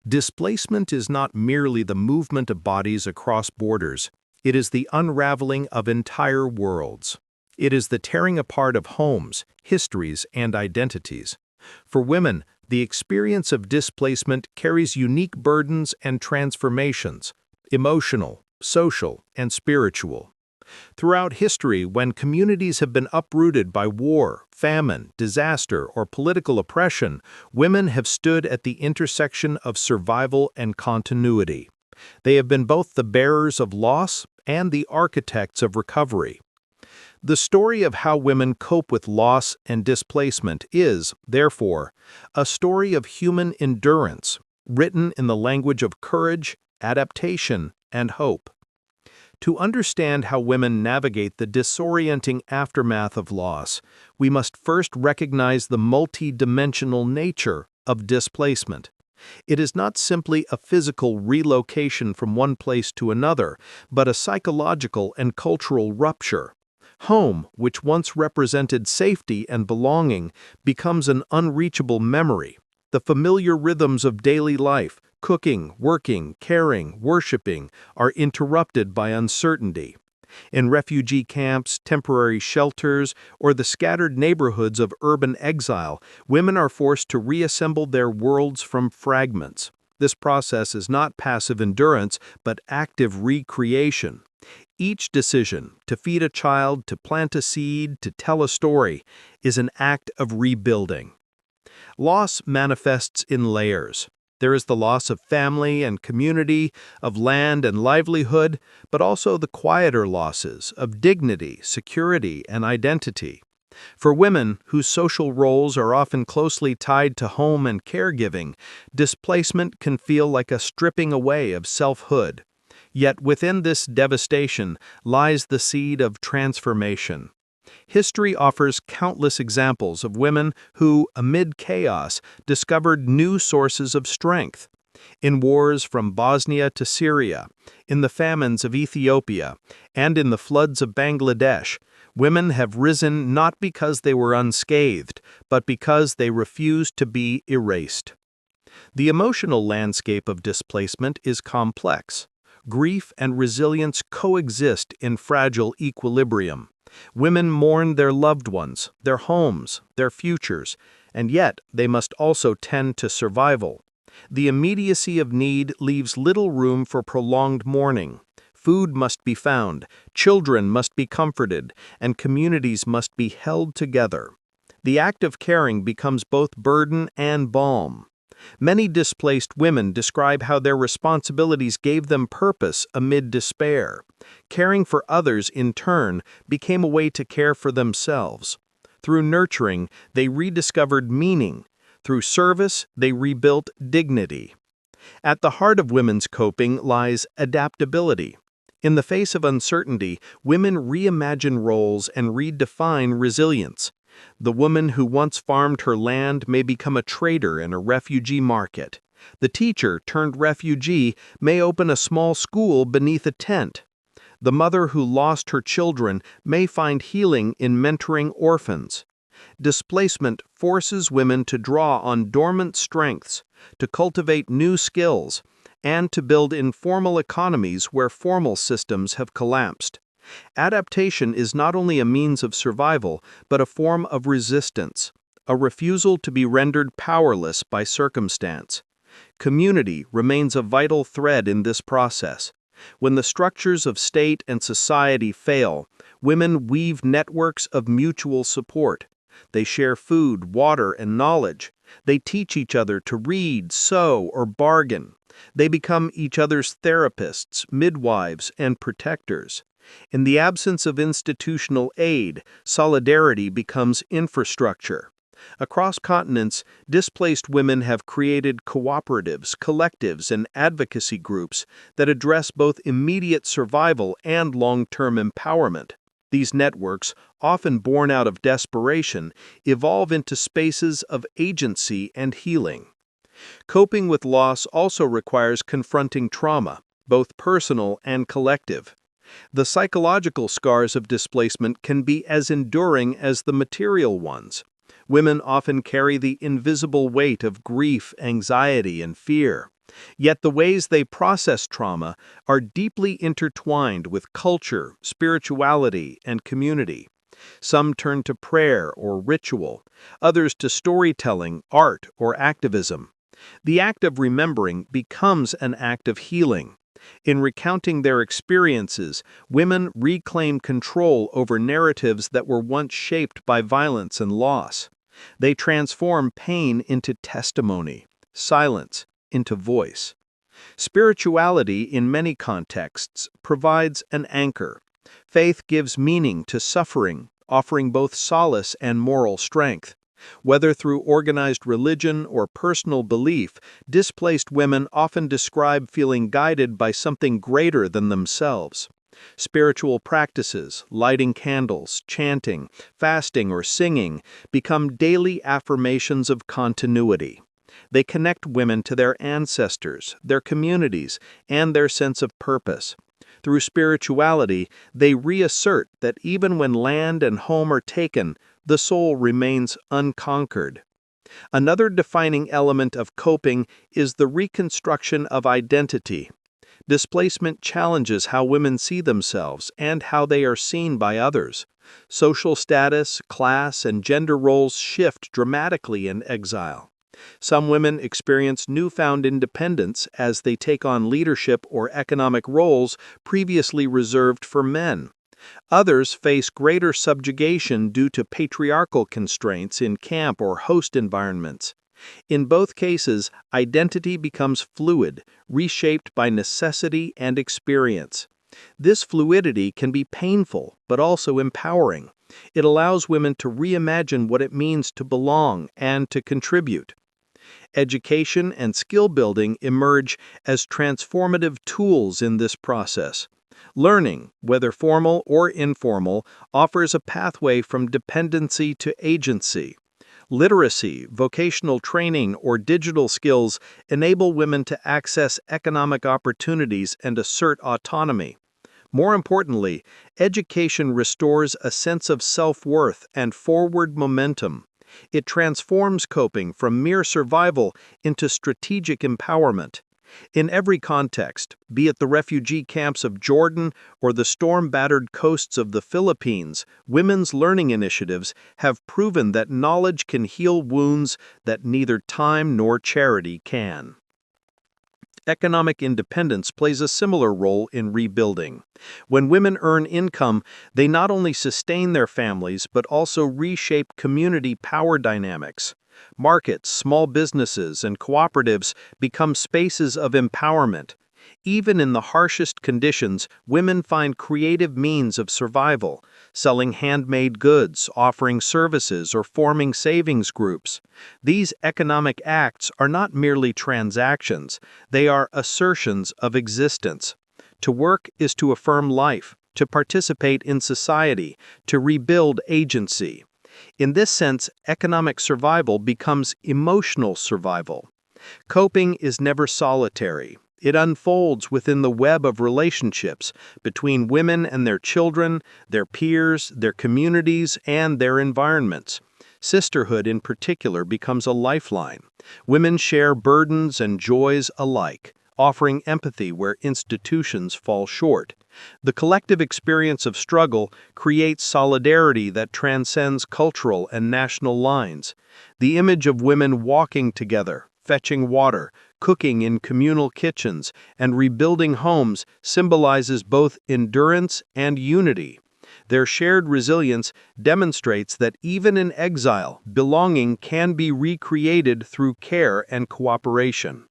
Displacement is not merely the movement of bodies across borders. It is the unraveling of entire worlds. It is the tearing apart of homes, histories, and identities. For women, the experience of displacement carries unique burdens and transformations, emotional, social, and spiritual. Throughout history, when communities have been uprooted by war, famine, disaster, or political oppression, women have stood at the intersection of survival and continuity. They have been both the bearers of loss and the architects of recovery. The story of how women cope with loss and displacement is, therefore, a story of human endurance, written in the language of courage, adaptation, and hope. To understand how women navigate the disorienting aftermath of loss, we must first recognize the multi-dimensional nature of displacement. It is not simply a physical relocation from one place to another, but a psychological and cultural rupture. Home, which once represented safety and belonging, becomes an unreachable memory. The familiar rhythms of daily life, cooking, working, caring, worshiping, are interrupted by uncertainty. In refugee camps, temporary shelters, or the scattered neighborhoods of urban exile, women are forced to reassemble their worlds from fragments. This process is not passive endurance, but active recreation. Each decision, to feed a child, to plant a seed, to tell a story, is an act of rebuilding. Loss manifests in layers. There is the loss of family and community, of land and livelihood, but also the quieter losses of dignity, security, and identity. For women, whose social roles are often closely tied to home and caregiving, displacement can feel like a stripping away of selfhood. Yet within this devastation lies the seed of transformation. History offers countless examples of women who, amid chaos, discovered new sources of strength. In wars from Bosnia to Syria, in the famines of Ethiopia, and in the floods of Bangladesh, women have risen not because they were unscathed, but because they refused to be erased. The emotional landscape of displacement is complex. Grief and resilience coexist in fragile equilibrium. Women mourn their loved ones, their homes, their futures, and yet they must also tend to survival. The immediacy of need leaves little room for prolonged mourning. Food must be found, children must be comforted, and communities must be held together. The act of caring becomes both burden and balm. Many displaced women describe how their responsibilities gave them purpose amid despair. Caring for others, in turn, became a way to care for themselves. Through nurturing, they rediscovered meaning. Through service, they rebuilt dignity. At the heart of women's coping lies adaptability. In the face of uncertainty, women reimagine roles and redefine resilience. The woman who once farmed her land may become a trader in a refugee market. The teacher turned refugee may open a small school beneath a tent. The mother who lost her children may find healing in mentoring orphans. Displacement forces women to draw on dormant strengths, to cultivate new skills, and to build informal economies where formal systems have collapsed. Adaptation is not only a means of survival, but a form of resistance, a refusal to be rendered powerless by circumstance. Community remains a vital thread in this process. When the structures of state and society fail, women weave networks of mutual support. They share food, water, and knowledge. They teach each other to read, sew, or bargain. They become each other's therapists, midwives, and protectors. In the absence of institutional aid, solidarity becomes infrastructure. Across continents, displaced women have created cooperatives, collectives, and advocacy groups that address both immediate survival and long-term empowerment. These networks, often born out of desperation, evolve into spaces of agency and healing. Coping with loss also requires confronting trauma, both personal and collective. The psychological scars of displacement can be as enduring as the material ones. Women often carry the invisible weight of grief, anxiety, and fear. Yet the ways they process trauma are deeply intertwined with culture, spirituality, and community. Some turn to prayer or ritual, others to storytelling, art, or activism. The act of remembering becomes an act of healing. In recounting their experiences, women reclaim control over narratives that were once shaped by violence and loss. They transform pain into testimony, silence into voice. Spirituality, in many contexts, provides an anchor. Faith gives meaning to suffering, offering both solace and moral strength. Whether through organized religion or personal belief, displaced women often describe feeling guided by something greater than themselves. Spiritual practices, lighting candles, chanting, fasting, or singing, become daily affirmations of continuity. They connect women to their ancestors, their communities, and their sense of purpose. Through spirituality, they reassert that even when land and home are taken, the soul remains unconquered. Another defining element of coping is the reconstruction of identity. Displacement challenges how women see themselves and how they are seen by others. Social status, class, and gender roles shift dramatically in exile. Some women experience newfound independence as they take on leadership or economic roles previously reserved for men. Others face greater subjugation due to patriarchal constraints in camp or host environments. In both cases, identity becomes fluid, reshaped by necessity and experience. This fluidity can be painful, but also empowering. It allows women to reimagine what it means to belong and to contribute. Education and skill building emerge as transformative tools in this process. Learning, whether formal or informal, offers a pathway from dependency to agency. Literacy, vocational training, or digital skills enable women to access economic opportunities and assert autonomy. More importantly, education restores a sense of self-worth and forward momentum. It transforms coping from mere survival into strategic empowerment. In every context, be it the refugee camps of Jordan or the storm-battered coasts of the Philippines, women's learning initiatives have proven that knowledge can heal wounds that neither time nor charity can. Economic independence plays a similar role in rebuilding. When women earn income, they not only sustain their families but also reshape community power dynamics. Markets, small businesses, and cooperatives become spaces of empowerment. Even in the harshest conditions, women find creative means of survival, selling handmade goods, offering services, or forming savings groups. These economic acts are not merely transactions, they are assertions of existence. To work is to affirm life, to participate in society, to rebuild agency. In this sense, economic survival becomes emotional survival. Coping is never solitary. It unfolds within the web of relationships between women and their children, their peers, their communities, and their environments. Sisterhood, in particular, becomes a lifeline. Women share burdens and joys alike, offering empathy where institutions fall short. The collective experience of struggle creates solidarity that transcends cultural and national lines. The image of women walking together, fetching water, cooking in communal kitchens, and rebuilding homes symbolizes both endurance and unity. Their shared resilience demonstrates that even in exile, belonging can be recreated through care and cooperation.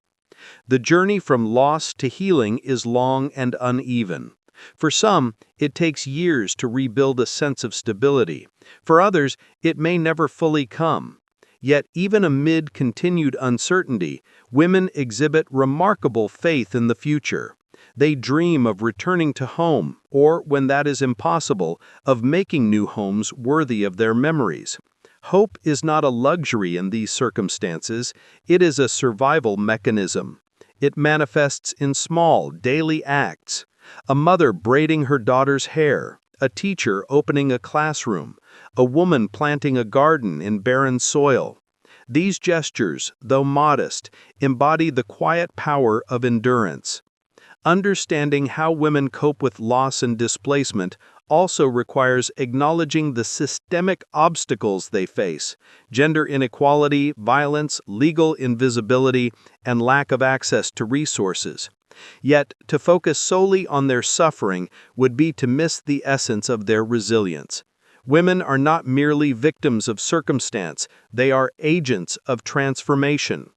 The journey from loss to healing is long and uneven. For some, it takes years to rebuild a sense of stability. For others, it may never fully come. Yet, even amid continued uncertainty, women exhibit remarkable faith in the future. They dream of returning to home, or, when that is impossible, of making new homes worthy of their memories. Hope is not a luxury in these circumstances, it is a survival mechanism. It manifests in small, daily acts. A mother braiding her daughter's hair, a teacher opening a classroom, a woman planting a garden in barren soil. These gestures, though modest, embody the quiet power of endurance. Understanding how women cope with loss and displacement also requires acknowledging the systemic obstacles they face: gender inequality, violence, legal invisibility, and lack of access to resources. Yet, to focus solely on their suffering would be to miss the essence of their resilience. Women are not merely victims of circumstance, they are agents of transformation.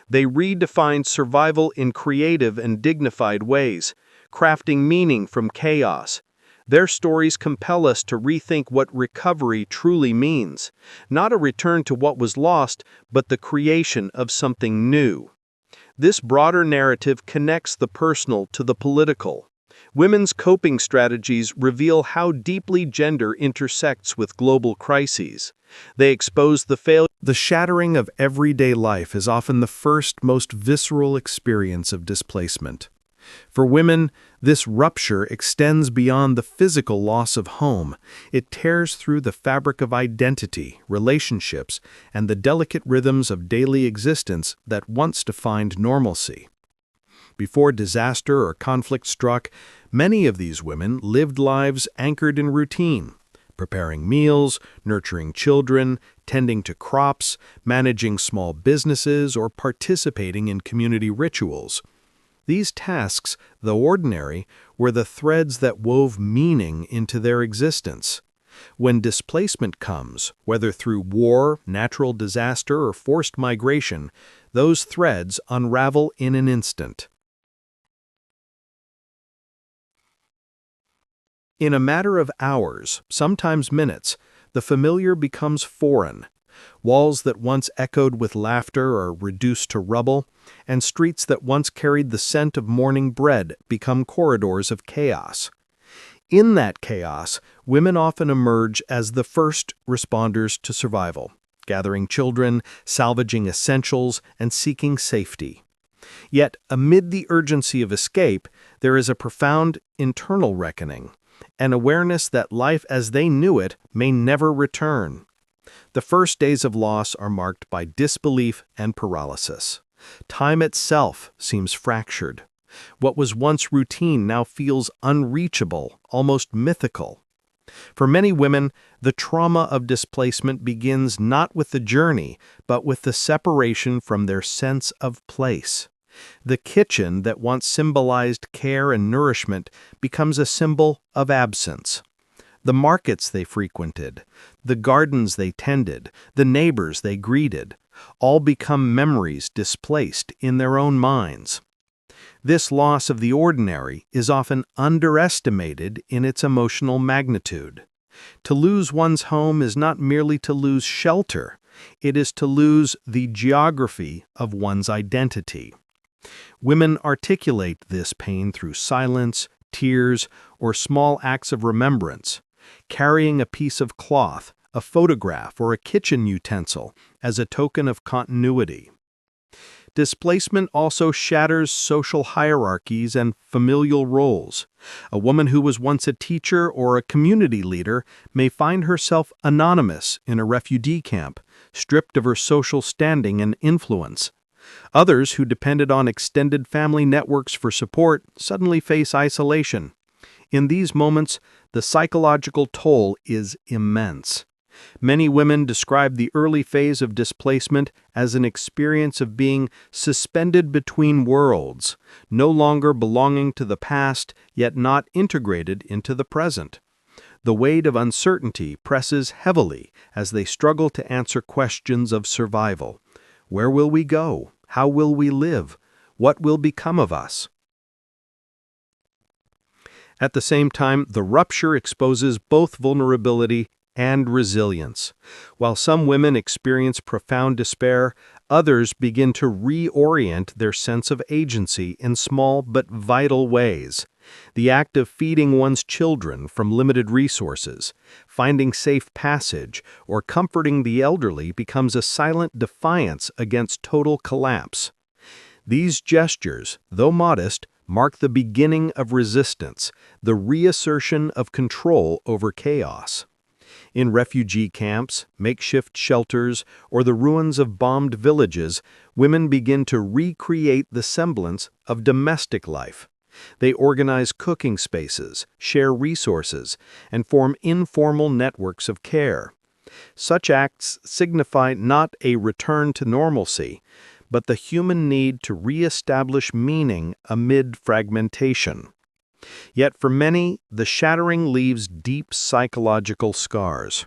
They redefine survival in creative and dignified ways, crafting meaning from chaos. Their stories compel us to rethink what recovery truly means, not a return to what was lost, but the creation of something new. This broader narrative connects the personal to the political. Women's coping strategies reveal how deeply gender intersects with global crises. They expose the failure. The shattering of everyday life is often the first, most visceral experience of displacement. For women, this rupture extends beyond the physical loss of home. It tears through the fabric of identity, relationships, and the delicate rhythms of daily existence that once defined normalcy. Before disaster or conflict struck, many of these women lived lives anchored in routine, preparing meals, nurturing children, tending to crops, managing small businesses, or participating in community rituals. These tasks, though ordinary, were the threads that wove meaning into their existence. When displacement comes, whether through war, natural disaster, or forced migration, those threads unravel in an instant. In a matter of hours, sometimes minutes, the familiar becomes foreign. Walls that once echoed with laughter are reduced to rubble, and streets that once carried the scent of morning bread become corridors of chaos. In that chaos, women often emerge as the first responders to survival, gathering children, salvaging essentials, and seeking safety. Yet, amid the urgency of escape, there is a profound internal reckoning, an awareness that life as they knew it may never return. The first days of loss are marked by disbelief and paralysis. Time itself seems fractured. What was once routine now feels unreachable, almost mythical. For many women, the trauma of displacement begins not with the journey, but with the separation from their sense of place. The kitchen that once symbolized care and nourishment becomes a symbol of absence. The markets they frequented, the gardens they tended, the neighbors they greeted, all become memories displaced in their own minds. This loss of the ordinary is often underestimated in its emotional magnitude. To lose one's home is not merely to lose shelter, it is to lose the geography of one's identity. Women articulate this pain through silence, tears, or small acts of remembrance, carrying a piece of cloth, a photograph, or a kitchen utensil as a token of continuity. Displacement also shatters social hierarchies and familial roles. A woman who was once a teacher or a community leader may find herself anonymous in a refugee camp, stripped of her social standing and influence. Others who depended on extended family networks for support suddenly face isolation. In these moments, the psychological toll is immense. Many women describe the early phase of displacement as an experience of being suspended between worlds, no longer belonging to the past, yet not integrated into the present. The weight of uncertainty presses heavily as they struggle to answer questions of survival. Where will we go? How will we live? What will become of us? At the same time, the rupture exposes both vulnerability and resilience. While some women experience profound despair, others begin to reorient their sense of agency in small but vital ways. The act of feeding one's children from limited resources, finding safe passage, or comforting the elderly becomes a silent defiance against total collapse. These gestures, though modest, mark the beginning of resistance, the reassertion of control over chaos. In refugee camps, makeshift shelters, or the ruins of bombed villages, women begin to recreate the semblance of domestic life. They organize cooking spaces, share resources, and form informal networks of care. Such acts signify not a return to normalcy, but the human need to re-establish meaning amid fragmentation. Yet for many, the shattering leaves deep psychological scars.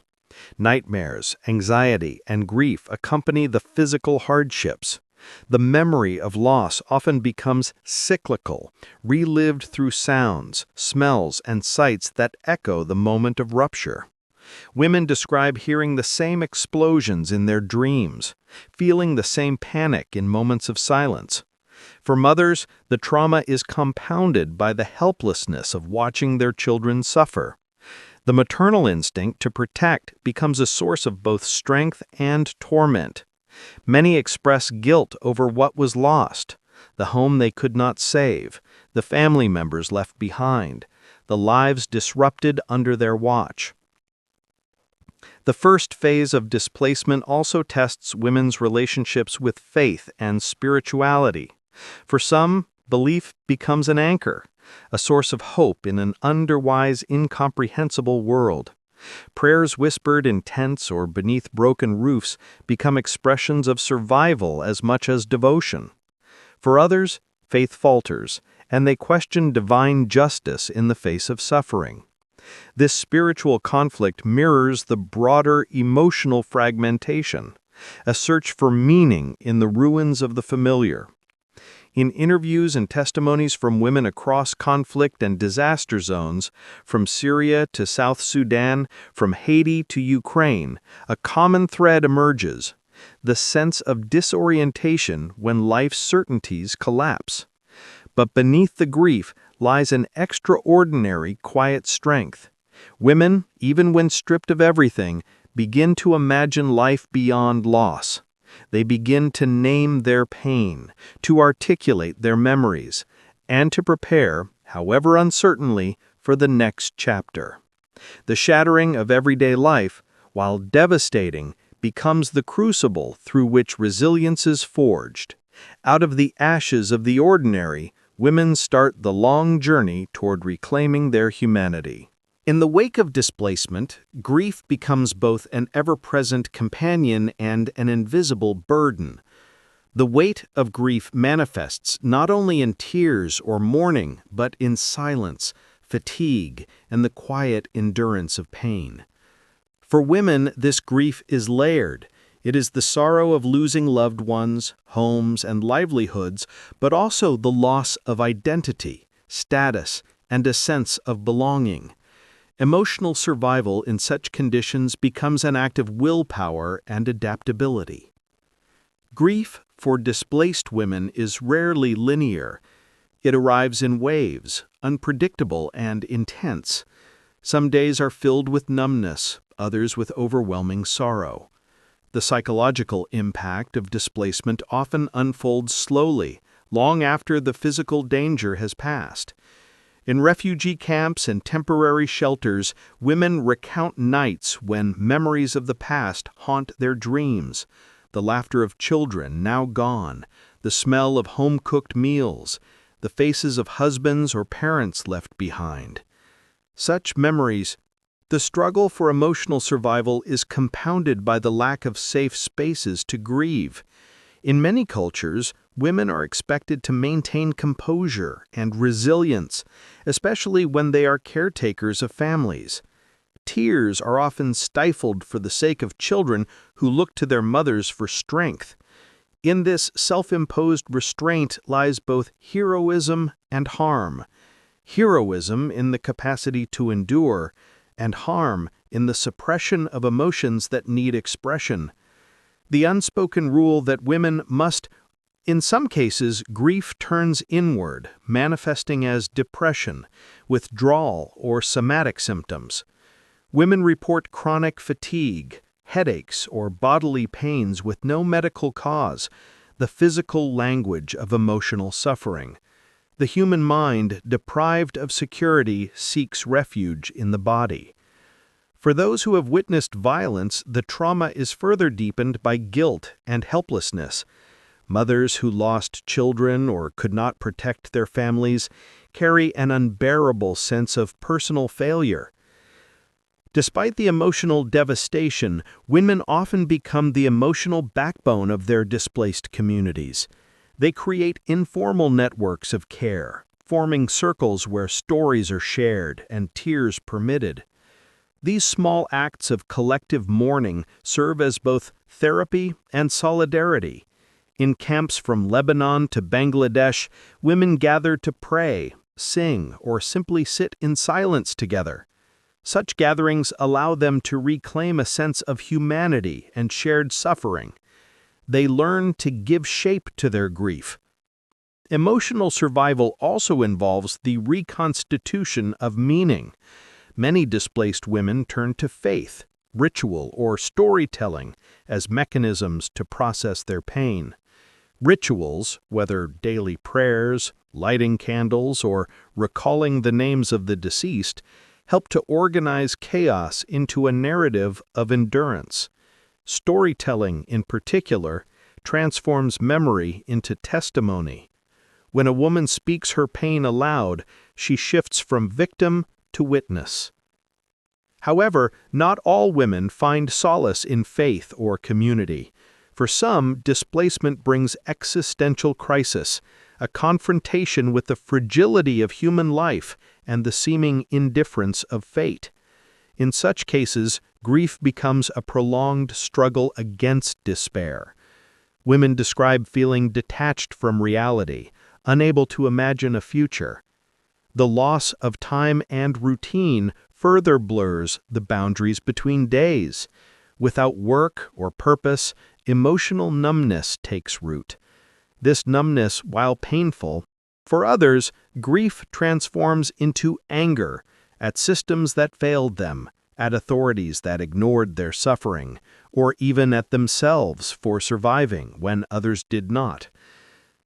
Nightmares, anxiety, and grief accompany the physical hardships. The memory of loss often becomes cyclical, relived through sounds, smells, and sights that echo the moment of rupture. Women describe hearing the same explosions in their dreams, feeling the same panic in moments of silence. For mothers, the trauma is compounded by the helplessness of watching their children suffer. The maternal instinct to protect becomes a source of both strength and torment. Many express guilt over what was lost, the home they could not save, the family members left behind, the lives disrupted under their watch. The first phase of displacement also tests women's relationships with faith and spirituality. For some, belief becomes an anchor, a source of hope in an otherwise incomprehensible world. Prayers whispered in tents or beneath broken roofs become expressions of survival as much as devotion. For others, faith falters, and they question divine justice in the face of suffering. This spiritual conflict mirrors the broader emotional fragmentation, a search for meaning in the ruins of the familiar. In interviews and testimonies from women across conflict and disaster zones, from Syria to South Sudan, from Haiti to Ukraine, a common thread emerges: the sense of disorientation when life's certainties collapse. But beneath the grief lies an extraordinary quiet strength. Women, even when stripped of everything, begin to imagine life beyond loss. They begin to name their pain, to articulate their memories, and to prepare, however uncertainly, for the next chapter. The shattering of everyday life, while devastating, becomes the crucible through which resilience is forged. Out of the ashes of the ordinary, women start the long journey toward reclaiming their humanity. In the wake of displacement, grief becomes both an ever-present companion and an invisible burden. The weight of grief manifests not only in tears or mourning, but in silence, fatigue, and the quiet endurance of pain. For women, this grief is layered. It is the sorrow of losing loved ones, homes, and livelihoods, but also the loss of identity, status, and a sense of belonging. Emotional survival in such conditions becomes an act of willpower and adaptability. Grief for displaced women is rarely linear. It arrives in waves, unpredictable and intense. Some days are filled with numbness, others with overwhelming sorrow. The psychological impact of displacement often unfolds slowly, long after the physical danger has passed. In refugee camps and temporary shelters, women recount nights when memories of the past haunt their dreams, the laughter of children now gone, the smell of home-cooked meals, the faces of husbands or parents left behind. Such memories. The struggle for emotional survival is compounded by the lack of safe spaces to grieve. In many cultures, women are expected to maintain composure and resilience, especially when they are caretakers of families. Tears are often stifled for the sake of children who look to their mothers for strength. In this self-imposed restraint lies both heroism and harm. Heroism in the capacity to endure, and harm in the suppression of emotions that need expression. The unspoken rule that women must. In some cases, grief turns inward, manifesting as depression, withdrawal, or somatic symptoms. Women report chronic fatigue, headaches, or bodily pains with no medical cause, the physical language of emotional suffering. The human mind, deprived of security, seeks refuge in the body. For those who have witnessed violence, the trauma is further deepened by guilt and helplessness. Mothers who lost children or could not protect their families carry an unbearable sense of personal failure. Despite the emotional devastation, women often become the emotional backbone of their displaced communities. They create informal networks of care, forming circles where stories are shared and tears permitted. These small acts of collective mourning serve as both therapy and solidarity. In camps from Lebanon to Bangladesh, women gather to pray, sing, or simply sit in silence together. Such gatherings allow them to reclaim a sense of humanity and shared suffering. They learn to give shape to their grief. Emotional survival also involves the reconstitution of meaning. Many displaced women turn to faith, ritual, or storytelling as mechanisms to process their pain. Rituals, whether daily prayers, lighting candles, or recalling the names of the deceased, help to organize chaos into a narrative of endurance. Storytelling, in particular, transforms memory into testimony. When a woman speaks her pain aloud, she shifts from victim to witness. However, not all women find solace in faith or community. For some, displacement brings existential crisis, a confrontation with the fragility of human life and the seeming indifference of fate. In such cases, grief becomes a prolonged struggle against despair. Women describe feeling detached from reality, unable to imagine a future. The loss of time and routine further blurs the boundaries between days. Without work or purpose, emotional numbness takes root. This numbness, while painful, for others, grief transforms into anger at systems that failed them, at authorities that ignored their suffering, or even at themselves for surviving when others did not.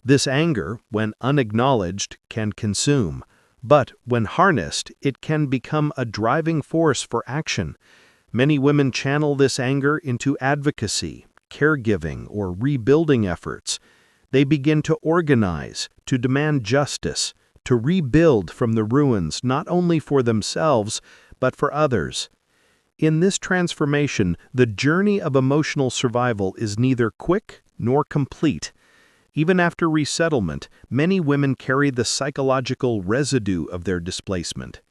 This anger, when unacknowledged, can consume, but when harnessed, it can become a driving force for action. Many women channel this anger into advocacy, caregiving, or rebuilding efforts. They begin to organize, to demand justice, to rebuild from the ruins not only for themselves, but for others. In this transformation, the journey of emotional survival is neither quick nor complete. Even after resettlement, many women carry the psychological residue of their displacement.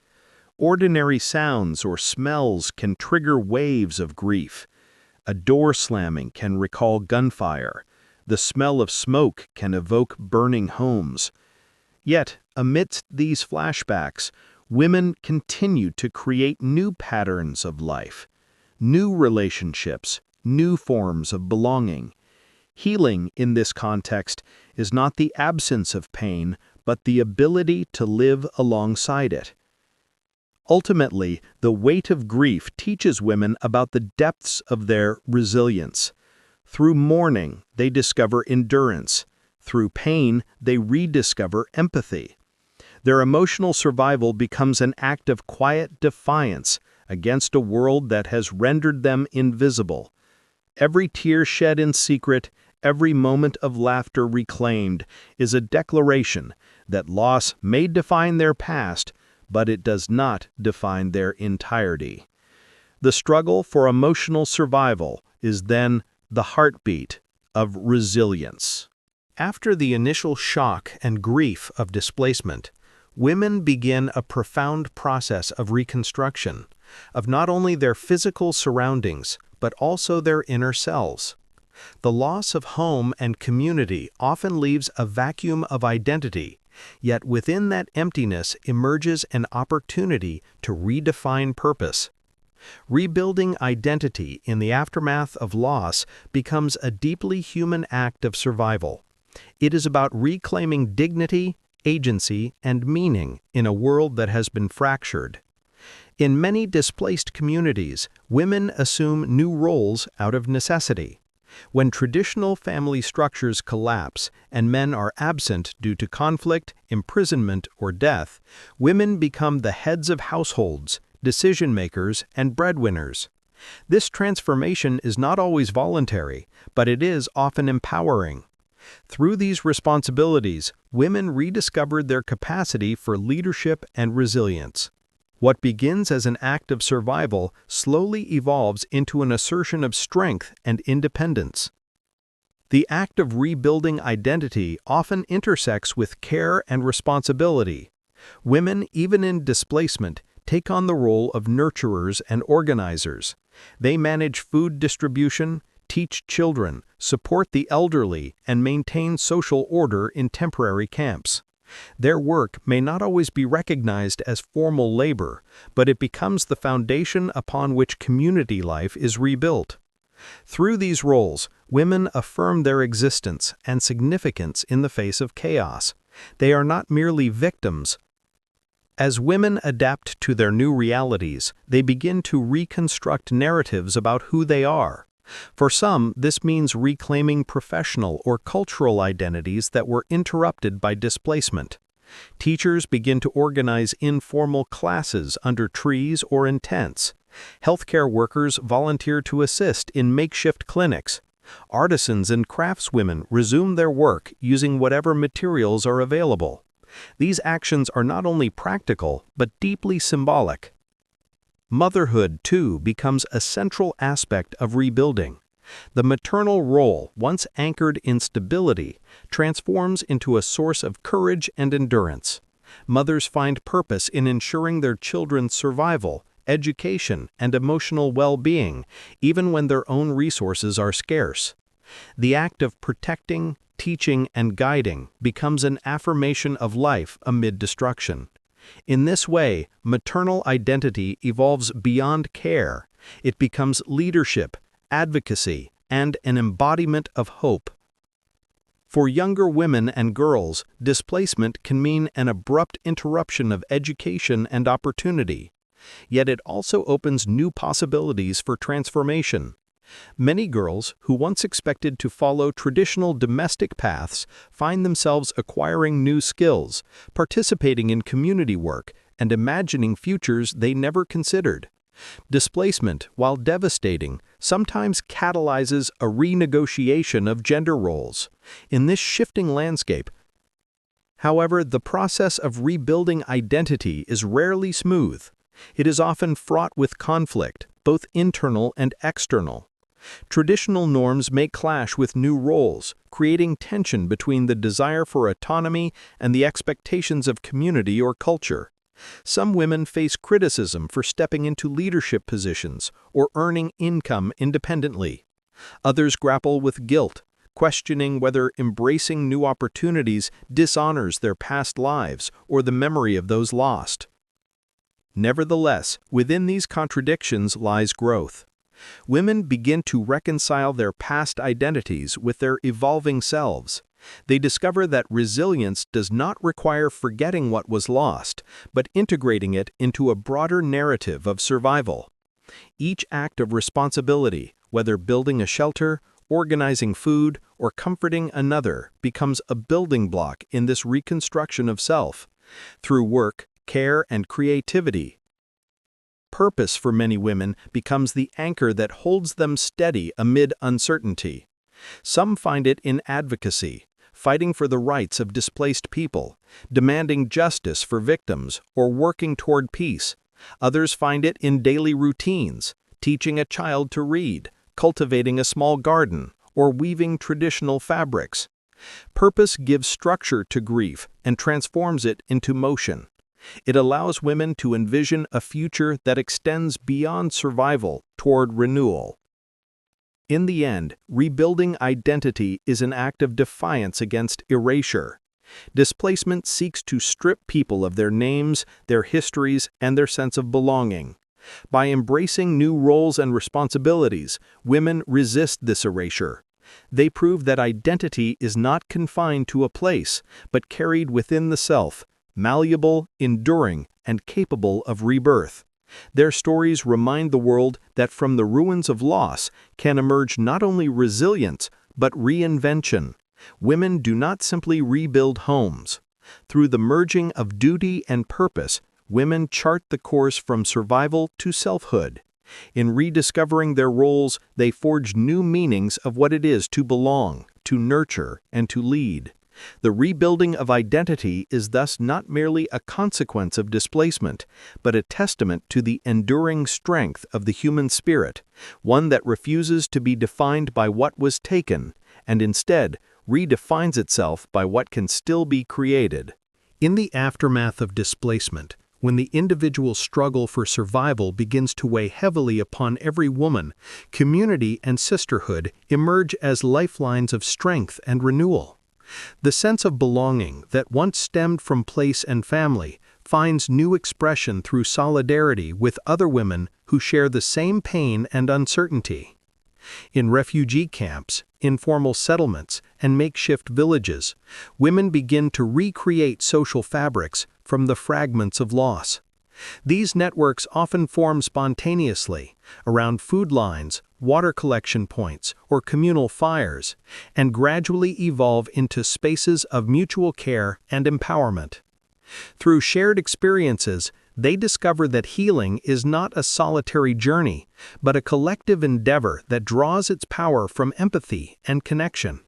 Ordinary sounds or smells can trigger waves of grief. A door slamming can recall gunfire. The smell of smoke can evoke burning homes. Yet, amidst these flashbacks, women continue to create new patterns of life, new relationships, new forms of belonging. Healing in this context is not the absence of pain, but the ability to live alongside it. Ultimately, the weight of grief teaches women about the depths of their resilience. Through mourning, they discover endurance. Through pain, they rediscover empathy. Their emotional survival becomes an act of quiet defiance against a world that has rendered them invisible. Every tear shed in secret, every moment of laughter reclaimed, is a declaration that loss may define their past, but it does not define their entirety. The struggle for emotional survival is then the heartbeat of resilience. After the initial shock and grief of displacement, women begin a profound process of reconstruction, of not only their physical surroundings, but also their inner selves. The loss of home and community often leaves a vacuum of identity, yet within that emptiness emerges an opportunity to redefine purpose. Rebuilding identity in the aftermath of loss becomes a deeply human act of survival. It is about reclaiming dignity, agency, and meaning in a world that has been fractured. In many displaced communities, women assume new roles out of necessity. When traditional family structures collapse and men are absent due to conflict, imprisonment, or death, women become the heads of households, decision-makers, and breadwinners. This transformation is not always voluntary, but it is often empowering. Through these responsibilities, women rediscovered their capacity for leadership and resilience. What begins as an act of survival slowly evolves into an assertion of strength and independence. The act of rebuilding identity often intersects with care and responsibility. Women, even in displacement, take on the role of nurturers and organizers. They manage food distribution, teach children, support the elderly, and maintain social order in temporary camps. Their work may not always be recognized as formal labor, but it becomes the foundation upon which community life is rebuilt. Through these roles, women affirm their existence and significance in the face of chaos. They are not merely victims. As women adapt to their new realities, they begin to reconstruct narratives about who they are. For some, this means reclaiming professional or cultural identities that were interrupted by displacement. Teachers begin to organize informal classes under trees or in tents. Healthcare workers volunteer to assist in makeshift clinics. Artisans and craftswomen resume their work using whatever materials are available. These actions are not only practical, but deeply symbolic. Motherhood, too, becomes a central aspect of rebuilding. The maternal role, once anchored in stability, transforms into a source of courage and endurance. Mothers find purpose in ensuring their children's survival, education, and emotional well-being, even when their own resources are scarce. The act of protecting, teaching, and guiding becomes an affirmation of life amid destruction. In this way, maternal identity evolves beyond care. It becomes leadership, advocacy, and an embodiment of hope. For younger women and girls, displacement can mean an abrupt interruption of education and opportunity. Yet it also opens new possibilities for transformation. Many girls who once expected to follow traditional domestic paths find themselves acquiring new skills, participating in community work, and imagining futures they never considered. Displacement, while devastating, sometimes catalyzes a renegotiation of gender roles. In this shifting landscape, however, the process of rebuilding identity is rarely smooth. It is often fraught with conflict, both internal and external. Traditional norms may clash with new roles, creating tension between the desire for autonomy and the expectations of community or culture. Some women face criticism for stepping into leadership positions or earning income independently. Others grapple with guilt, questioning whether embracing new opportunities dishonors their past lives or the memory of those lost. Nevertheless, within these contradictions lies growth. Women begin to reconcile their past identities with their evolving selves. They discover that resilience does not require forgetting what was lost, but integrating it into a broader narrative of survival. Each act of responsibility, whether building a shelter, organizing food, or comforting another, becomes a building block in this reconstruction of self. Through work, care, and creativity, purpose for many women becomes the anchor that holds them steady amid uncertainty. Some find it in advocacy, fighting for the rights of displaced people, demanding justice for victims, or working toward peace. Others find it in daily routines, teaching a child to read, cultivating a small garden, or weaving traditional fabrics. Purpose gives structure to grief and transforms it into motion. It allows women to envision a future that extends beyond survival toward renewal. In the end, rebuilding identity is an act of defiance against erasure. Displacement seeks to strip people of their names, their histories, and their sense of belonging. By embracing new roles and responsibilities, women resist this erasure. They prove that identity is not confined to a place, but carried within the self, malleable, enduring, and capable of rebirth. Their stories remind the world that from the ruins of loss can emerge not only resilience, but reinvention. Women do not simply rebuild homes. Through the merging of duty and purpose, women chart the course from survival to selfhood. In rediscovering their roles, they forge new meanings of what it is to belong, to nurture, and to lead. The rebuilding of identity is thus not merely a consequence of displacement, but a testament to the enduring strength of the human spirit, one that refuses to be defined by what was taken, and instead redefines itself by what can still be created. In the aftermath of displacement, when the individual struggle for survival begins to weigh heavily upon every woman, community and sisterhood emerge as lifelines of strength and renewal. The sense of belonging that once stemmed from place and family finds new expression through solidarity with other women who share the same pain and uncertainty. In refugee camps, informal settlements, and makeshift villages, women begin to recreate social fabrics from the fragments of loss. These networks often form spontaneously around food lines, water collection points, or communal fires, and gradually evolve into spaces of mutual care and empowerment. Through shared experiences, they discover that healing is not a solitary journey, but a collective endeavor that draws its power from empathy and connection.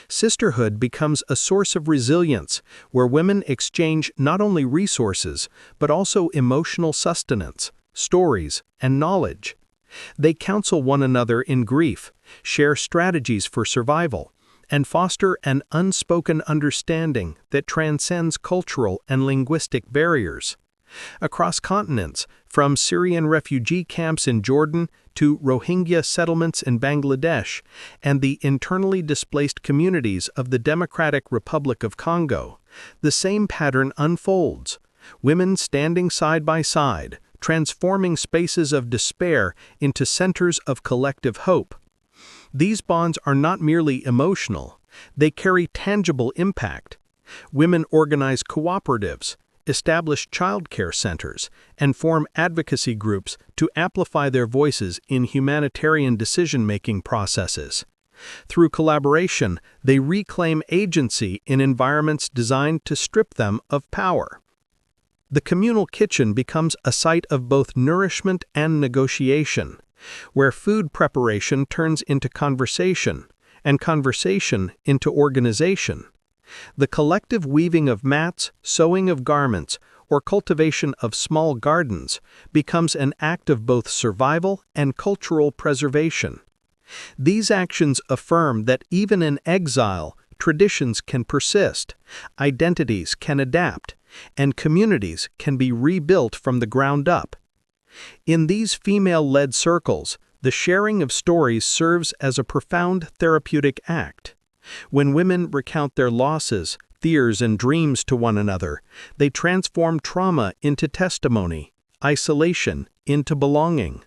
Sisterhood becomes a source of resilience, where women exchange not only resources, but also emotional sustenance, stories, and knowledge. They counsel one another in grief, share strategies for survival, and foster an unspoken understanding that transcends cultural and linguistic barriers. Across continents, from Syrian refugee camps in Jordan to Rohingya settlements in Bangladesh and the internally displaced communities of the Democratic Republic of Congo, the same pattern unfolds: women standing side by side, transforming spaces of despair into centers of collective hope. These bonds are not merely emotional, they carry tangible impact. Women organize cooperatives, establish childcare centers, and form advocacy groups to amplify their voices in humanitarian decision-making processes. Through collaboration, they reclaim agency in environments designed to strip them of power. The communal kitchen becomes a site of both nourishment and negotiation, where food preparation turns into conversation, and conversation into organization. The collective weaving of mats, sewing of garments, or cultivation of small gardens becomes an act of both survival and cultural preservation. These actions affirm that even in exile, traditions can persist, identities can adapt, and communities can be rebuilt from the ground up. In these female-led circles, the sharing of stories serves as a profound therapeutic act. When women recount their losses, fears, and dreams to one another, they transform trauma into testimony, isolation into belonging.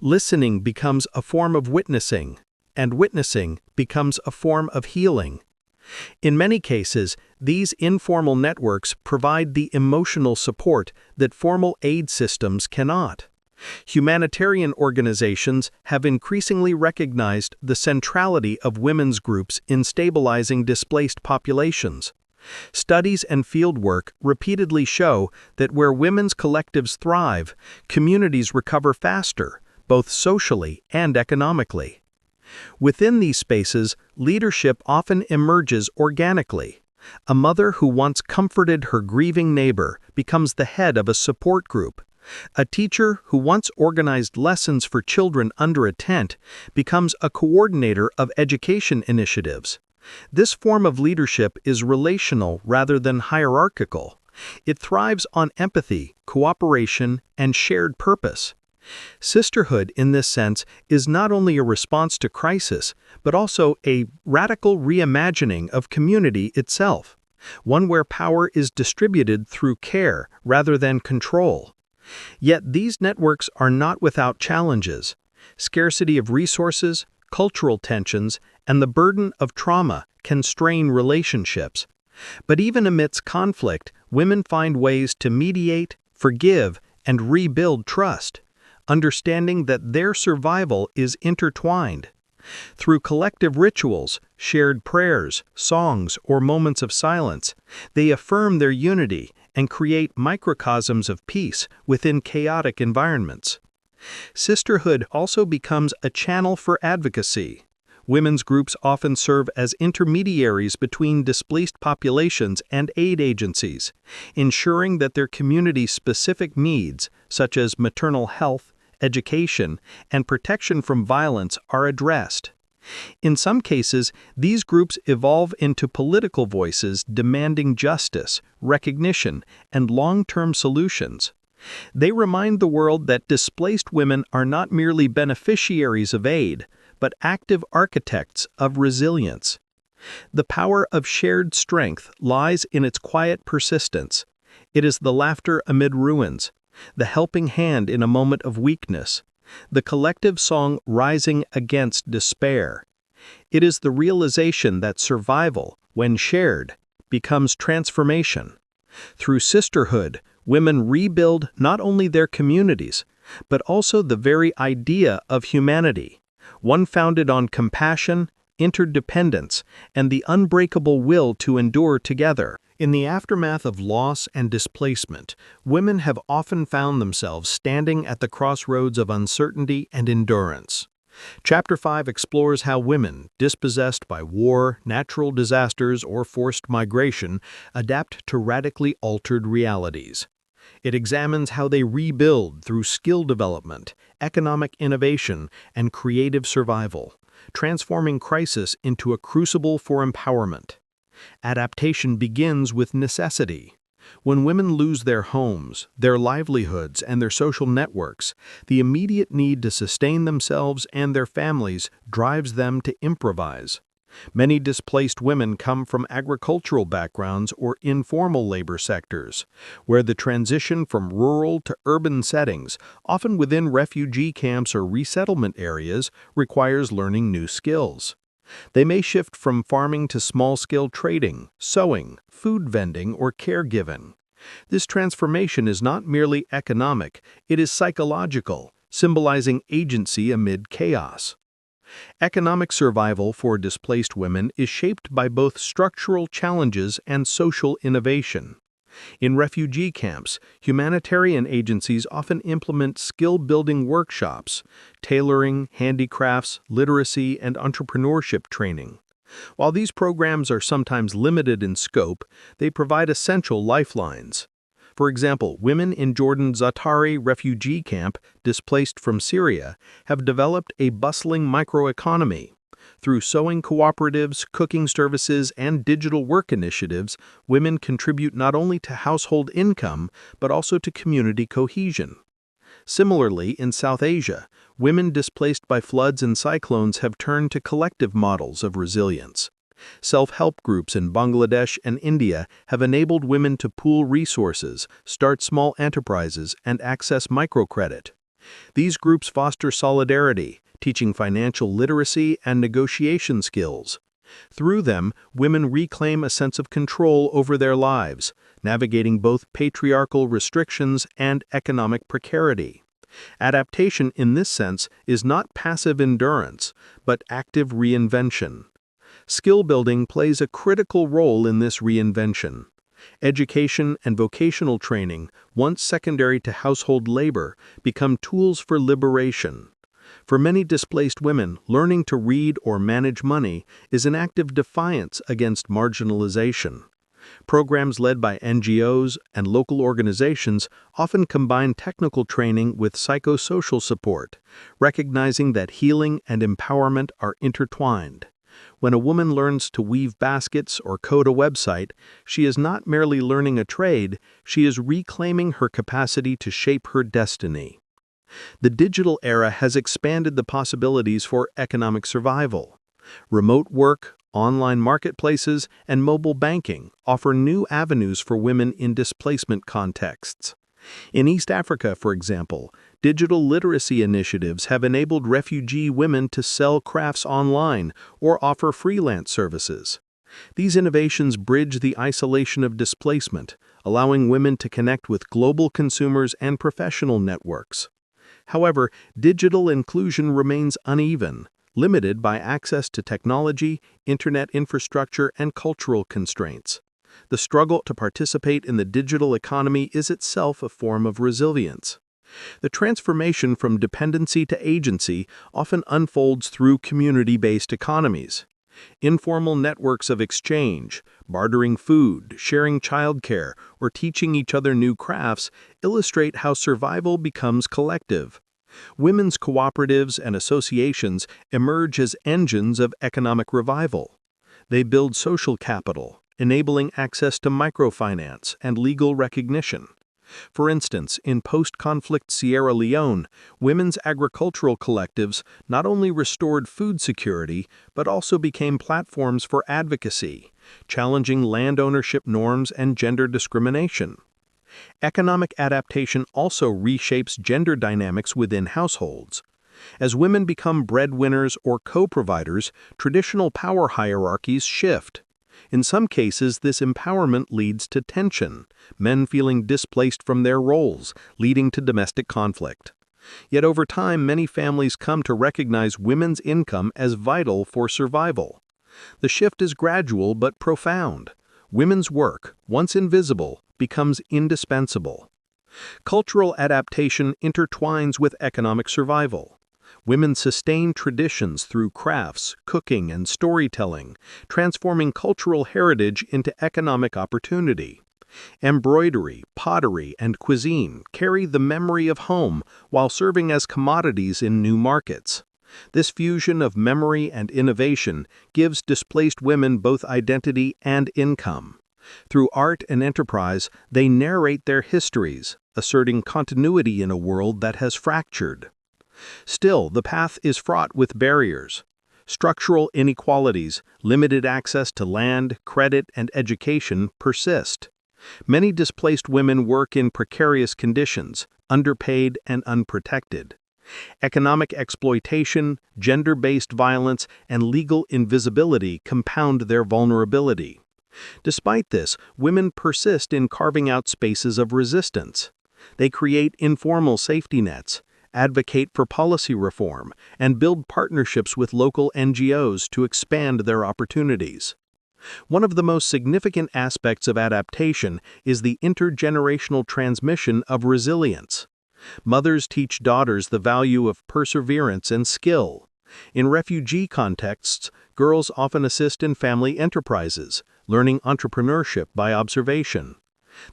Listening becomes a form of witnessing, and witnessing becomes a form of healing. In many cases, these informal networks provide the emotional support that formal aid systems cannot. Humanitarian organizations have increasingly recognized the centrality of women's groups in stabilizing displaced populations. Studies and fieldwork repeatedly show that where women's collectives thrive, communities recover faster, both socially and economically. Within these spaces, leadership often emerges organically. A mother who once comforted her grieving neighbor becomes the head of a support group. A teacher who once organized lessons for children under a tent becomes a coordinator of education initiatives. This form of leadership is relational rather than hierarchical. It thrives on empathy, cooperation, and shared purpose. Sisterhood, in this sense, is not only a response to crisis, but also a radical reimagining of community itself, one where power is distributed through care rather than control. Yet these networks are not without challenges. Scarcity of resources, cultural tensions, and the burden of trauma can strain relationships. But even amidst conflict, women find ways to mediate, forgive, and rebuild trust, understanding that their survival is intertwined. Through collective rituals, shared prayers, songs, or moments of silence, they affirm their unity and create microcosms of peace within chaotic environments. Sisterhood also becomes a channel for advocacy. Women's groups often serve as intermediaries between displaced populations and aid agencies, ensuring that their community's specific needs, such as maternal health, education, and protection from violence, are addressed. In some cases, these groups evolve into political voices demanding justice, recognition, and long-term solutions. They remind the world that displaced women are not merely beneficiaries of aid, but active architects of resilience. The power of shared strength lies in its quiet persistence. It is the laughter amid ruins, the helping hand in a moment of weakness, the collective song rising against despair. It is the realization that survival, when shared, becomes transformation. Through sisterhood, women rebuild not only their communities, but also the very idea of humanity, one founded on compassion, interdependence, and the unbreakable will to endure together. In the aftermath of loss and displacement, women have often found themselves standing at the crossroads of uncertainty and endurance. Chapter 5 explores how women, dispossessed by war, natural disasters, or forced migration, adapt to radically altered realities. It examines how they rebuild through skill development, economic innovation, and creative survival, transforming crisis into a crucible for empowerment. Adaptation begins with necessity. When women lose their homes, their livelihoods, and their social networks, the immediate need to sustain themselves and their families drives them to improvise. Many displaced women come from agricultural backgrounds or informal labor sectors, where the transition from rural to urban settings, often within refugee camps or resettlement areas, requires learning new skills. They may shift from farming to small-scale trading, sewing, food vending, or caregiving. This transformation is not merely economic, it is psychological, symbolizing agency amid chaos. Economic survival for displaced women is shaped by both structural challenges and social innovation. In refugee camps, humanitarian agencies often implement skill-building workshops, tailoring, handicrafts, literacy, and entrepreneurship training. While these programs are sometimes limited in scope, they provide essential lifelines. For example, women in Jordan's Zaatari refugee camp, displaced from Syria, have developed a bustling microeconomy. Through sewing cooperatives, cooking services, and digital work initiatives, women contribute not only to household income, but also to community cohesion. Similarly, in South Asia, women displaced by floods and cyclones have turned to collective models of resilience. Self-help groups in Bangladesh and India have enabled women to pool resources, start small enterprises, and access microcredit. These groups foster solidarity, teaching financial literacy and negotiation skills. Through them, women reclaim a sense of control over their lives, navigating both patriarchal restrictions and economic precarity. Adaptation in this sense is not passive endurance, but active reinvention. Skill building plays a critical role in this reinvention. Education and vocational training, once secondary to household labor, become tools for liberation. For many displaced women, learning to read or manage money is an act of defiance against marginalization. Programs led by NGOs and local organizations often combine technical training with psychosocial support, recognizing that healing and empowerment are intertwined. When a woman learns to weave baskets or code a website, she is not merely learning a trade, she is reclaiming her capacity to shape her destiny. The digital era has expanded the possibilities for economic survival. Remote work, online marketplaces, and mobile banking offer new avenues for women in displacement contexts. In East Africa, for example, digital literacy initiatives have enabled refugee women to sell crafts online or offer freelance services. These innovations bridge the isolation of displacement, allowing women to connect with global consumers and professional networks. However, digital inclusion remains uneven, limited by access to technology, internet infrastructure, and cultural constraints. The struggle to participate in the digital economy is itself a form of resilience. The transformation from dependency to agency often unfolds through community-based economies. Informal networks of exchange, bartering food, sharing childcare, or teaching each other new crafts illustrate how survival becomes collective. Women's cooperatives and associations emerge as engines of economic revival. They build social capital, enabling access to microfinance and legal recognition. For instance, in post-conflict Sierra Leone, women's agricultural collectives not only restored food security, but also became platforms for advocacy, challenging land ownership norms and gender discrimination. Economic adaptation also reshapes gender dynamics within households. As women become breadwinners or co-providers, traditional power hierarchies shift. In some cases, this empowerment leads to tension, men feeling displaced from their roles, leading to domestic conflict. Yet over time, many families come to recognize women's income as vital for survival. The shift is gradual but profound. Women's work, once invisible, becomes indispensable. Cultural adaptation intertwines with economic survival. Women sustain traditions through crafts, cooking, and storytelling, transforming cultural heritage into economic opportunity. Embroidery, pottery, and cuisine carry the memory of home while serving as commodities in new markets. This fusion of memory and innovation gives displaced women both identity and income. Through art and enterprise, they narrate their histories, asserting continuity in a world that has fractured. Still, the path is fraught with barriers. Structural inequalities, limited access to land, credit, and education persist. Many displaced women work in precarious conditions, underpaid and unprotected. Economic exploitation, gender-based violence, and legal invisibility compound their vulnerability. Despite this, women persist in carving out spaces of resistance. They create informal safety nets, advocate for policy reform, and build partnerships with local NGOs to expand their opportunities. One of the most significant aspects of adaptation is the intergenerational transmission of resilience. Mothers teach daughters the value of perseverance and skill. In refugee contexts, girls often assist in family enterprises, learning entrepreneurship by observation.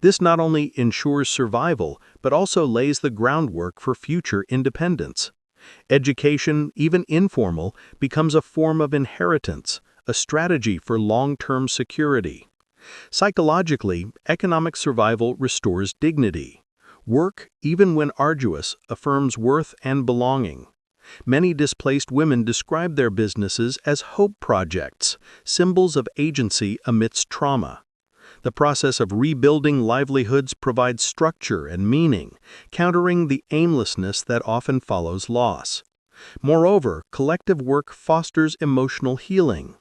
This not only ensures survival, but also lays the groundwork for future independence. Education, even informal, becomes a form of inheritance, a strategy for long-term security. Psychologically, economic survival restores dignity. Work, even when arduous, affirms worth and belonging. Many displaced women describe their businesses as hope projects, symbols of agency amidst trauma. The process of rebuilding livelihoods provides structure and meaning, countering the aimlessness that often follows loss. Moreover, collective work fosters emotional healing.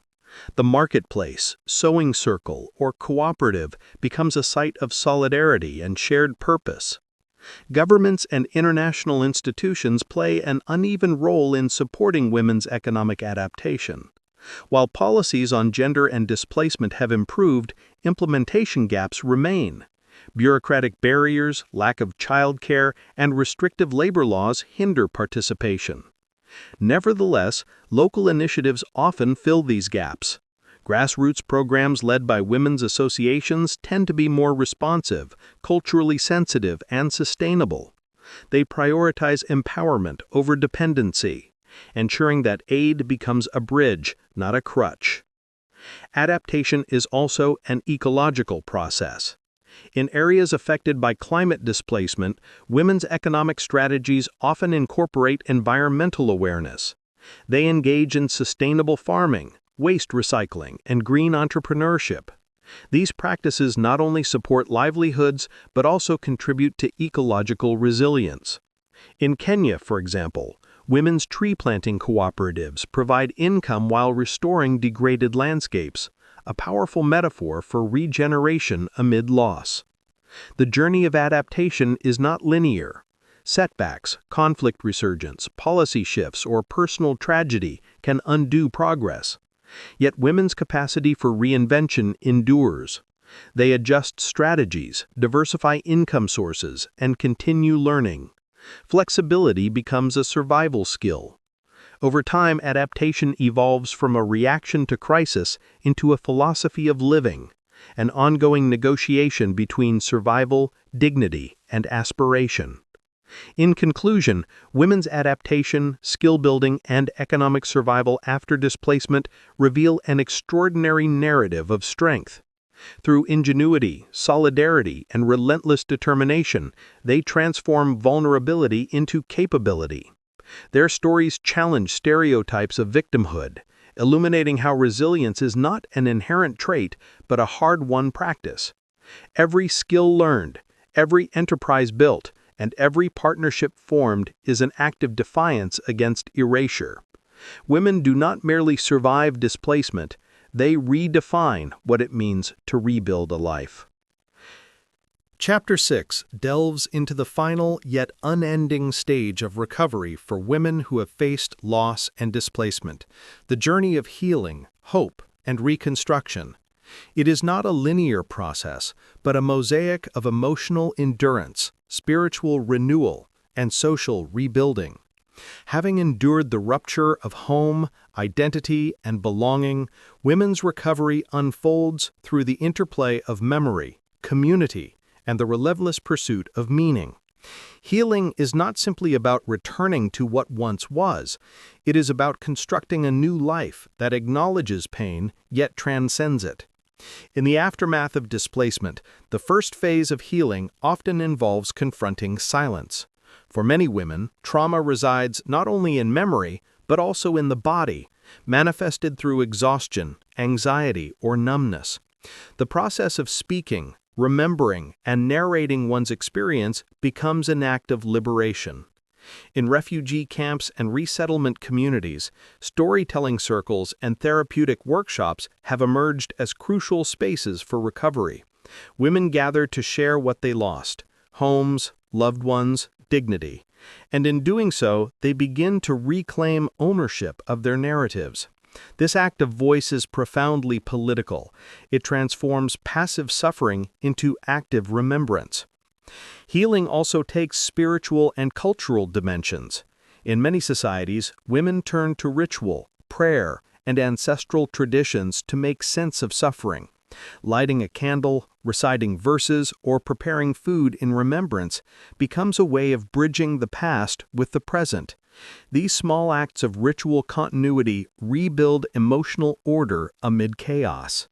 The marketplace, sewing circle, or cooperative becomes a site of solidarity and shared purpose. Governments and international institutions play an uneven role in supporting women's economic adaptation. While policies on gender and displacement have improved, implementation gaps remain. Bureaucratic barriers, lack of childcare, and restrictive labor laws hinder participation. Nevertheless, local initiatives often fill these gaps. Grassroots programs led by women's associations tend to be more responsive, culturally sensitive, and sustainable. They prioritize empowerment over dependency, ensuring that aid becomes a bridge, not a crutch. Adaptation is also an ecological process. In areas affected by climate displacement, women's economic strategies often incorporate environmental awareness. They engage in sustainable farming, waste recycling, and green entrepreneurship. These practices not only support livelihoods, but also contribute to ecological resilience. In Kenya, for example, women's tree planting cooperatives provide income while restoring degraded landscapes, a powerful metaphor for regeneration amid loss. The journey of adaptation is not linear. Setbacks, conflict resurgence, policy shifts, or personal tragedy can undo progress. Yet women's capacity for reinvention endures. They adjust strategies, diversify income sources, and continue learning. Flexibility becomes a survival skill. Over time, adaptation evolves from a reaction to crisis into a philosophy of living, an ongoing negotiation between survival, dignity, and aspiration. In conclusion, women's adaptation, skill building, and economic survival after displacement reveal an extraordinary narrative of strength. Through ingenuity, solidarity, and relentless determination, they transform vulnerability into capability. Their stories challenge stereotypes of victimhood, illuminating how resilience is not an inherent trait, but a hard-won practice. Every skill learned, every enterprise built, and every partnership formed is an act of defiance against erasure. Women do not merely survive displacement, they redefine what it means to rebuild a life. Chapter 6 delves into the final yet unending stage of recovery for women who have faced loss and displacement, the journey of healing, hope, and reconstruction. It is not a linear process, but a mosaic of emotional endurance, spiritual renewal, and social rebuilding. Having endured the rupture of home, identity, and belonging, women's recovery unfolds through the interplay of memory, community, and the relentless pursuit of meaning. Healing is not simply about returning to what once was. It is about constructing a new life that acknowledges pain yet transcends it. In the aftermath of displacement, the first phase of healing often involves confronting silence. For many women, trauma resides not only in memory, but also in the body, manifested through exhaustion, anxiety, or numbness. The process of speaking, remembering, and narrating one's experience becomes an act of liberation. In refugee camps and resettlement communities, storytelling circles and therapeutic workshops have emerged as crucial spaces for recovery. Women gather to share what they lost: homes, loved ones, dignity. And in doing so, they begin to reclaim ownership of their narratives. This act of voice is profoundly political. It transforms passive suffering into active remembrance. Healing also takes spiritual and cultural dimensions. In many societies, women turn to ritual, prayer, and ancestral traditions to make sense of suffering. Lighting a candle, reciting verses, or preparing food in remembrance becomes a way of bridging the past with the present. These small acts of ritual continuity rebuild emotional order amid chaos.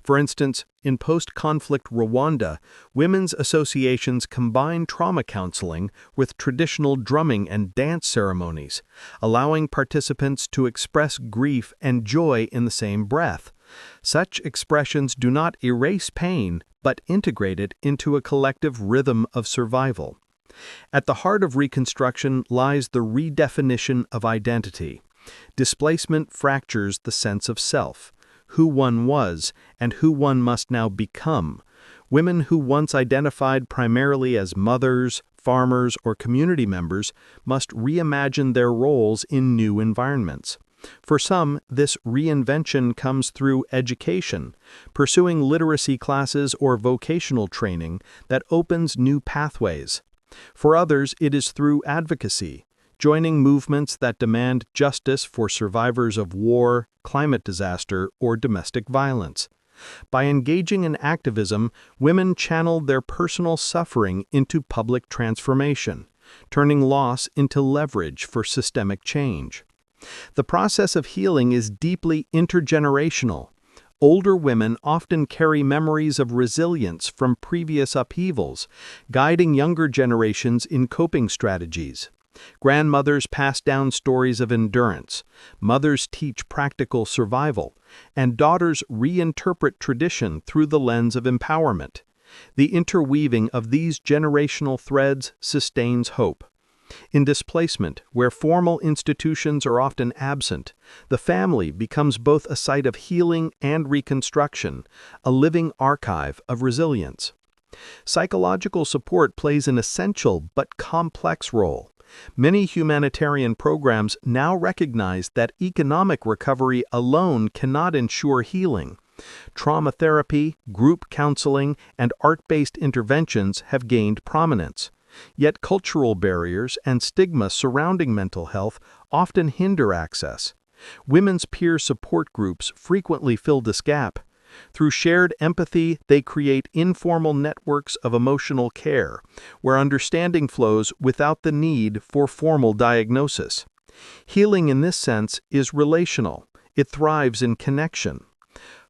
For instance, in post-conflict Rwanda, women's associations combine trauma counseling with traditional drumming and dance ceremonies, allowing participants to express grief and joy in the same breath. Such expressions do not erase pain, but integrate it into a collective rhythm of survival. At the heart of reconstruction lies the redefinition of identity. Displacement fractures the sense of self, who one was, and who one must now become. Women who once identified primarily as mothers, farmers, or community members must reimagine their roles in new environments. For some, this reinvention comes through education, pursuing literacy classes or vocational training that opens new pathways. For others, it is through advocacy, joining movements that demand justice for survivors of war, climate disaster, or domestic violence. By engaging in activism, women channel their personal suffering into public transformation, turning loss into leverage for systemic change. The process of healing is deeply intergenerational. Older women often carry memories of resilience from previous upheavals, guiding younger generations in coping strategies. Grandmothers pass down stories of endurance, mothers teach practical survival, and daughters reinterpret tradition through the lens of empowerment. The interweaving of these generational threads sustains hope. In displacement, where formal institutions are often absent, the family becomes both a site of healing and reconstruction, a living archive of resilience. Psychological support plays an essential but complex role. Many humanitarian programs now recognize that economic recovery alone cannot ensure healing. Trauma therapy, group counseling, and art-based interventions have gained prominence. Yet cultural barriers and stigma surrounding mental health often hinder access. Women's peer support groups frequently fill this gap. Through shared empathy, they create informal networks of emotional care, where understanding flows without the need for formal diagnosis. Healing in this sense is relational. It thrives in connection.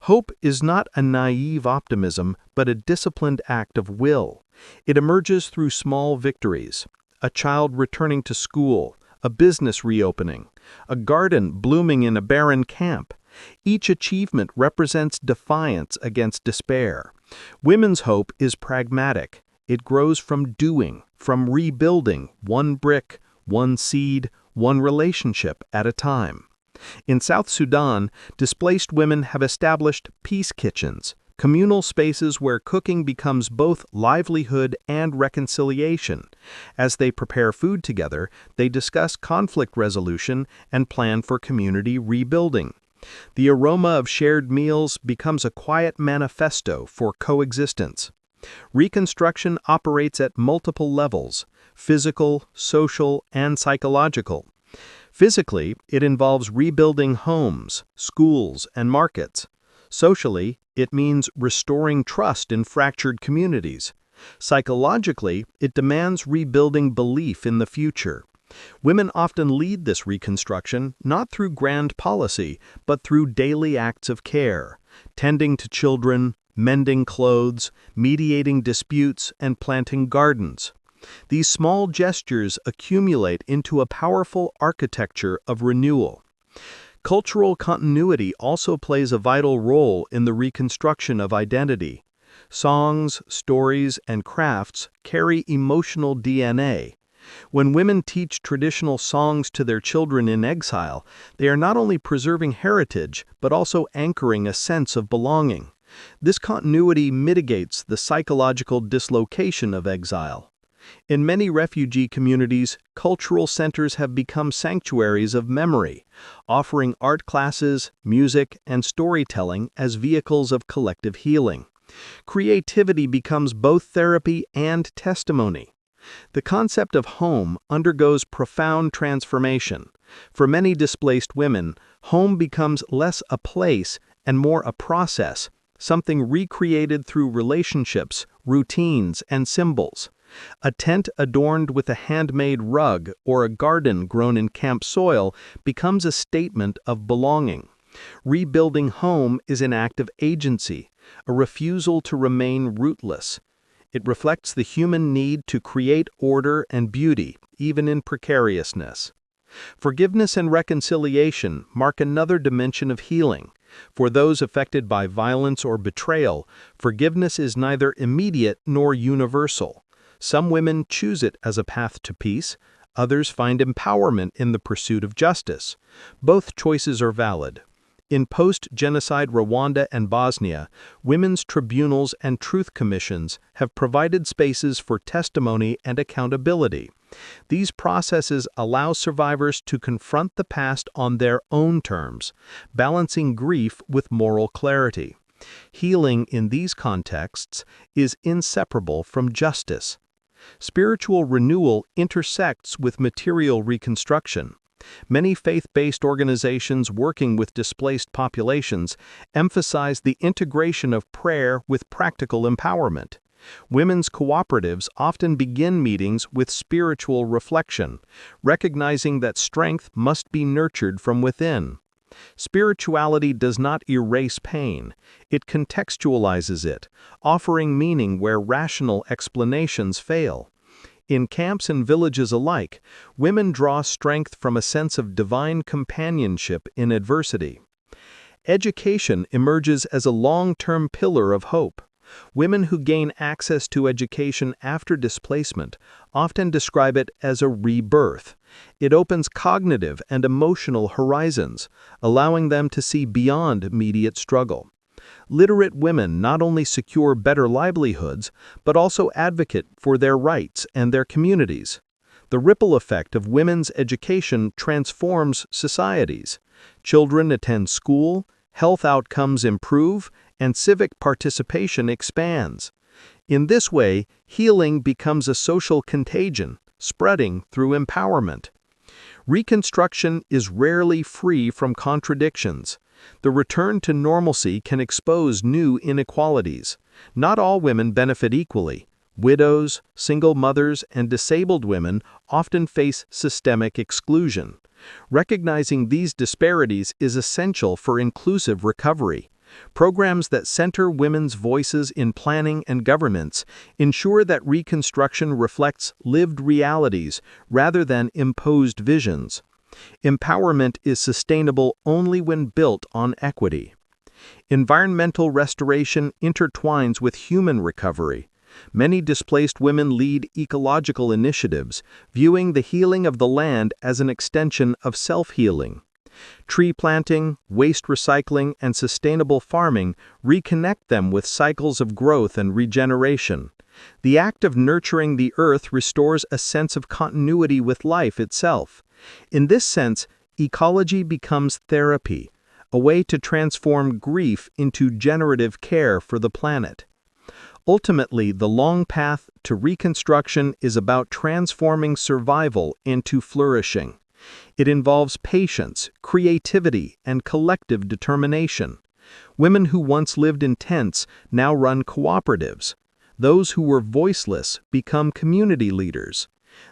Hope is not a naive optimism, but a disciplined act of will. It emerges through small victories: a child returning to school, a business reopening, a garden blooming in a barren camp. Each achievement represents defiance against despair. Women's hope is pragmatic. It grows from doing, from rebuilding, one brick, one seed, one relationship at a time. In South Sudan, displaced women have established peace kitchens, communal spaces where cooking becomes both livelihood and reconciliation. As they prepare food together, they discuss conflict resolution and plan for community rebuilding. The aroma of shared meals becomes a quiet manifesto for coexistence. Reconstruction operates at multiple levels: physical, social, and psychological. Physically, it involves rebuilding homes, schools, and markets. Socially, it means restoring trust in fractured communities. Psychologically, it demands rebuilding belief in the future. Women often lead this reconstruction not through grand policy, but through daily acts of care: tending to children, mending clothes, mediating disputes, and planting gardens. These small gestures accumulate into a powerful architecture of renewal. Cultural continuity also plays a vital role in the reconstruction of identity. Songs, stories, and crafts carry emotional DNA. When women teach traditional songs to their children in exile, they are not only preserving heritage, but also anchoring a sense of belonging. This continuity mitigates the psychological dislocation of exile. In many refugee communities, cultural centers have become sanctuaries of memory, offering art classes, music, and storytelling as vehicles of collective healing. Creativity becomes both therapy and testimony. The concept of home undergoes profound transformation. For many displaced women, home becomes less a place and more a process, something recreated through relationships, routines, and symbols. A tent adorned with a handmade rug or a garden grown in camp soil becomes a statement of belonging. Rebuilding home is an act of agency, a refusal to remain rootless. It reflects the human need to create order and beauty, even in precariousness. Forgiveness and reconciliation mark another dimension of healing. For those affected by violence or betrayal, forgiveness is neither immediate nor universal. Some women choose it as a path to peace, others find empowerment in the pursuit of justice. Both choices are valid. In post-genocide Rwanda and Bosnia, women's tribunals and truth commissions have provided spaces for testimony and accountability. These processes allow survivors to confront the past on their own terms, balancing grief with moral clarity. Healing in these contexts is inseparable from justice. Spiritual renewal intersects with material reconstruction. Many faith-based organizations working with displaced populations emphasize the integration of prayer with practical empowerment. Women's cooperatives often begin meetings with spiritual reflection, recognizing that strength must be nurtured from within. Spirituality does not erase pain, it contextualizes it, offering meaning where rational explanations fail. In camps and villages alike, women draw strength from a sense of divine companionship in adversity. Education emerges as a long-term pillar of hope. Women who gain access to education after displacement often describe it as a rebirth. It opens cognitive and emotional horizons, allowing them to see beyond immediate struggle. Literate women not only secure better livelihoods, but also advocate for their rights and their communities. The ripple effect of women's education transforms societies. Children attend school, health outcomes improve, and civic participation expands. In this way, healing becomes a social contagion, spreading through empowerment. Reconstruction is rarely free from contradictions. The return to normalcy can expose new inequalities. Not all women benefit equally. Widows, single mothers, and disabled women often face systemic exclusion. Recognizing these disparities is essential for inclusive recovery. Programs that center women's voices in planning and governance ensure that reconstruction reflects lived realities rather than imposed visions. Empowerment is sustainable only when built on equity. Environmental restoration intertwines with human recovery. Many displaced women lead ecological initiatives, viewing the healing of the land as an extension of self-healing. Tree planting, waste recycling, and sustainable farming reconnect them with cycles of growth and regeneration. The act of nurturing the earth restores a sense of continuity with life itself. In this sense, ecology becomes therapy, a way to transform grief into generative care for the planet. Ultimately, the long path to reconstruction is about transforming survival into flourishing. It involves patience, creativity, and collective determination. Women who once lived in tents now run cooperatives. Those who were voiceless become community leaders.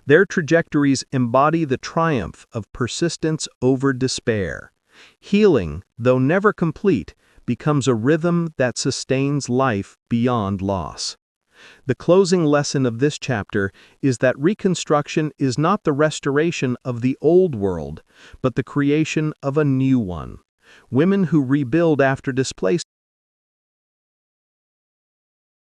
Their trajectories embody the triumph of persistence over despair. Healing, though never complete, becomes a rhythm that sustains life beyond loss. The closing lesson of this chapter is that reconstruction is not the restoration of the old world, but the creation of a new one. Women who rebuild after displacement